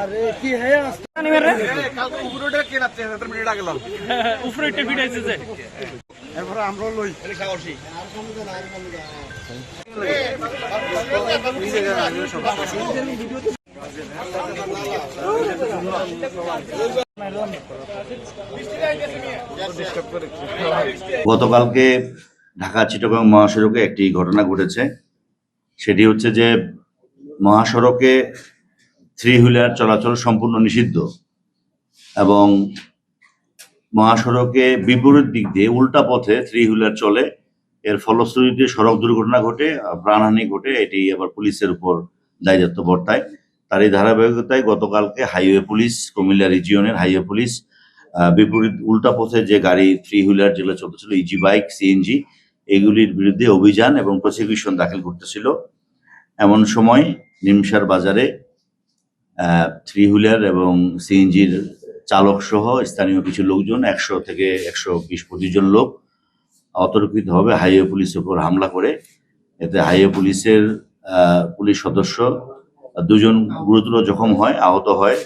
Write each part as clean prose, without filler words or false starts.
আরে কি হে আস্তানি মেরে কালকে উপরেটা কে নাচছে 7 মিনিট আগে লাল উপরেটা ভিড়াইছে যে এরপর আমরা লই এটা সাহসী গতকালকে ঢাকা চিটাগং মহাসড়কে একটি ঘটনা ঘটেছে। সেটি হচ্ছে যে মহাসড়কে থ্রি হুইলার চলাচল সম্পূর্ণ নিষিদ্ধ এবং মহাসড়কে বিপরীত দিক দিয়ে উল্টা পথে থ্রি হুইলার চলে। এর ফলশ্রুতিতে সড়ক দুর্ঘটনা ঘটে, প্রাণহানি ঘটে। এটি আবার পুলিশের উপর দায়িত্ব বর্তায়। তার এই ধারাবাহিকতায় গতকালকে হাইওয়ে পুলিশ, কুমিল্লা রিজিয়নের হাইওয়ে পুলিশ বিপরীত উল্টা পথে যে গাড়ি থ্রি হুইলার যেগুলো চলতেছিল, ইজি বাইক, সিএনজি, এগুলির বিরুদ্ধে অভিযান এবং প্রসিকিউশন দাখিল করতেছিল। এমন সময় নিমসার বাজারে থ্রি হুইলার এবং সিএনজির চালক সহ স্থানীয় কিছু লোকজন 100 থেকে 120-25 জন লোক অতর্কিতভাবে হাইওয়ে পুলিশের উপর হামলা করে। এতে হাইওয়ে পুলিশের পুলিশ সদস্য 2 জন গুরুতর জখম হয়, আহত হয়।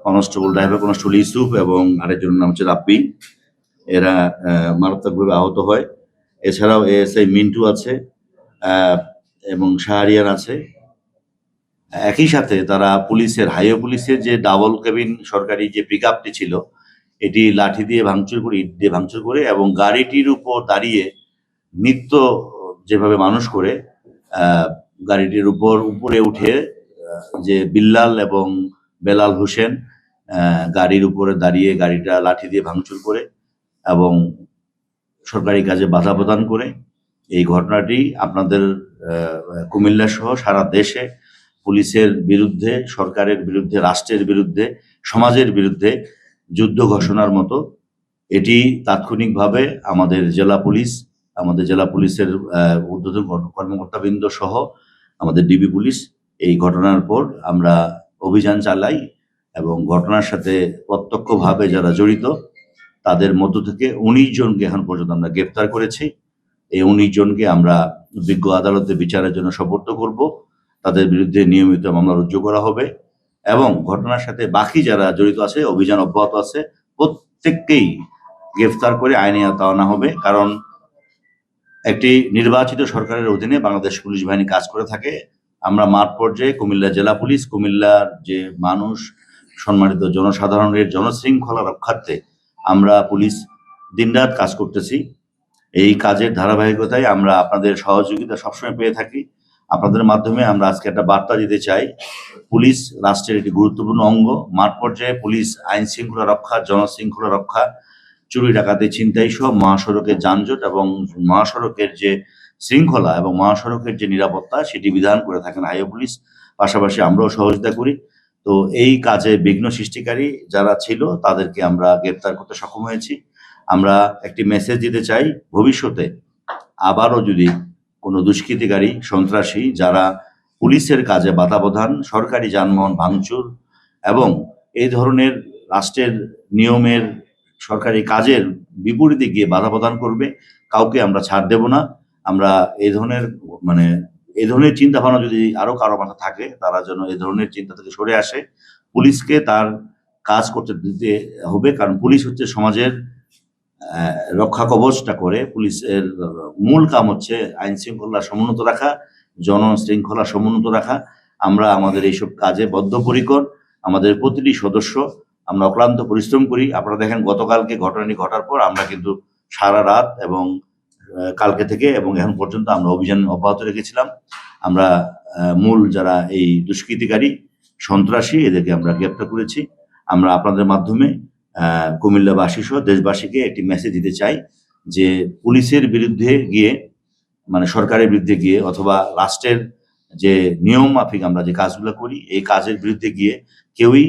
কনস্টেবল, ড্রাইভার কনস্টেবল ইউসুফ এবং আরেকজনের নাম হচ্ছে রাব্বি, এরা মারাত্মকভাবে আহত হয়। এছাড়াও এএসআই মিন্টু আছে এবং শাহরিয়ার আছে। একই সাথে তারা পুলিশের, হাইওয়ে পুলিশের যে ডাবল কেবিন সরকারি যে পিক আপটি ছিল, এটি লাঠি দিয়ে ভাঙচুর করে, ইট দিয়ে ভাঙচুর করে এবং গাড়িটির উপর দাঁড়িয়ে নিত্য যেভাবে মানুষ করে গাড়িটির উপরে উঠে যে বিল্লাল এবং বেলাল হোসেন গাড়ির উপরে দাঁড়িয়ে গাড়িটা লাঠি দিয়ে ভাঙচুর করে এবং সরকারি কাজে বাধা প্রদান করে। এই ঘটনাটি আপনাদের কুমিল্লা সহ সারা দেশে পুলিশের বিরুদ্ধে, সরকারের বিরুদ্ধে, রাষ্ট্রের বিরুদ্ধে, সমাজের বিরুদ্ধে যুদ্ধ ঘোষণার মতো। এটি তাৎক্ষণিকভাবে আমাদের জেলা পুলিশের ঊর্ধ্বতন কর্মকর্তাবৃন্দ সহ আমাদের ডিবি পুলিশ এই ঘটনার পর আমরা অভিযান চালাই এবং ঘটনার সাথে প্রত্যক্ষভাবে যারা জড়িত তাদের মধ্য থেকে 19 জনকে এখন পর্যন্ত আমরা গ্রেপ্তার করেছি। এই 19 জনকে আমরা বিজ্ঞ আদালতে বিচারের জন্য সোপর্দ করব। তাদের বিরুদ্ধে নিয়মিত মামলা রুজু করা হবে এবং ঘটনার সাথে বাকি যারা জড়িত আছে, অভিযান অব্যাহত আছে, প্রত্যেককেই গ্রেফতার করে আইনে আওতা আনা হবে। কারণ একটি নির্বাচিত সরকারের অধীনে বাংলাদেশ পুলিশ বাহিনী কাজ করে থাকে। আমরা মাঠ পর্যায়ে কুমিল্লা জেলা পুলিশ, কুমিল্লার যে মানুষ, সম্মানিত জনসাধারণের জনশৃঙ্খলা রক্ষার্থে আমরা পুলিশ দিনরাত কাজ করতেছি। এই কাজের ধারাবাহিকতায় আমরা আপনাদের সহযোগিতা সবসময় পেয়ে থাকি। আপনাদের মাধ্যমে আমরা আজকে একটা বার্তা দিতে চাই, পুলিশ রাষ্ট্রের একটি গুরুত্বপূর্ণ অঙ্গ। মাঠ পর্যায়ে পুলিশ আইন শৃঙ্খলা রক্ষা, জনশৃঙ্খলা রক্ষা, চুরি ডাকাতি, ছিনতাই সহ মহাসড়কের যানজট এবং মহাসড়কের যে শৃঙ্খলা এবং মহাসড়কের যে নিরাপত্তা সেটি বিধান করে থাকেন হাইওয়ে পুলিশ। পাশাপাশি আমরাও সহযোগিতা করি। তো এই কাজে বিঘ্ন সৃষ্টিকারী যারা ছিল তাদেরকে আমরা গ্রেপ্তার করতে সক্ষম হয়েছি। আমরা একটি মেসেজ দিতে চাই, ভবিষ্যতে আবারও যদি কোনো দুষ্কৃতিকারী, সন্ত্রাসী যারা পুলিশের কাজে বাধা প্রদান, সরকারি যানবাহন ভাঙচুর এবং এই ধরনের রাষ্ট্রের নিয়মের, সরকারি কাজের বিপরীতে গিয়ে বাধা প্রদান করবে, কাউকে আমরা ছাড় দেব না। আমরা এই ধরনের চিন্তা ভাবনা যদি আরো কারো মাথা থাকে, তারা যেন এই ধরনের চিন্তা থেকে সরে আসে। পুলিশকে তার কাজ করতে দিতে হবে, কারণ পুলিশ হচ্ছে সমাজের রক্ষা কবচটা করে। পুলিশের মূল কাম হচ্ছে আইন শৃঙ্খলা সমুন্নত রাখা, জনশৃঙ্খলা সমুন্নত রাখা। আমরা আমাদের এইসব কাজে বদ্ধপরিকর। আমাদের প্রতিটি সদস্য আমরা অক্লান্ত পরিশ্রম করি। আপনারা দেখেন গতকালকে ঘটনাটি ঘটার পর আমরা কিন্তু সারা রাত এবং কালকে থেকে এবং এখন পর্যন্ত আমরা অভিযান অব্যাহত রেখেছিলাম। আমরা মূল যারা এই দুষ্কৃতিকারী, সন্ত্রাসী, এদেরকে আমরা গ্রেপ্তার করেছি। আমরা আপনাদের মাধ্যমে কুমিল্লাবাসী সহ দেশবাসীকে একটি মেসেজ দিতে চাই যে পুলিশের বিরুদ্ধে গিয়ে, সরকারের বিরুদ্ধে গিয়ে অথবা রাষ্ট্রের যে নিয়ম মাফিক আমরা যে কাজগুলো করি, এই কাজের বিরুদ্ধে গিয়ে কেউই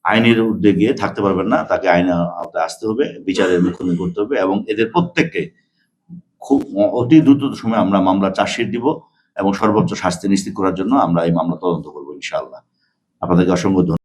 আইনের ঊর্ধ্বে গিয়ে থাকতে পারবেন না। তাকে আইনের আওতায় আসতে হবে, বিচারের মুখোমুখি করতে হবে এবং এদের প্রত্যেককে খুব অতি দ্রুত সময় আমরা মামলা চার্জশিট দিব এবং সর্বোচ্চ শাস্তি নিশ্চিত করার জন্য আমরা এই মামলা তদন্ত করবো ইনশাআল্লাহ। আপনাদেরকে অসংখ্য ধন্যবাদ।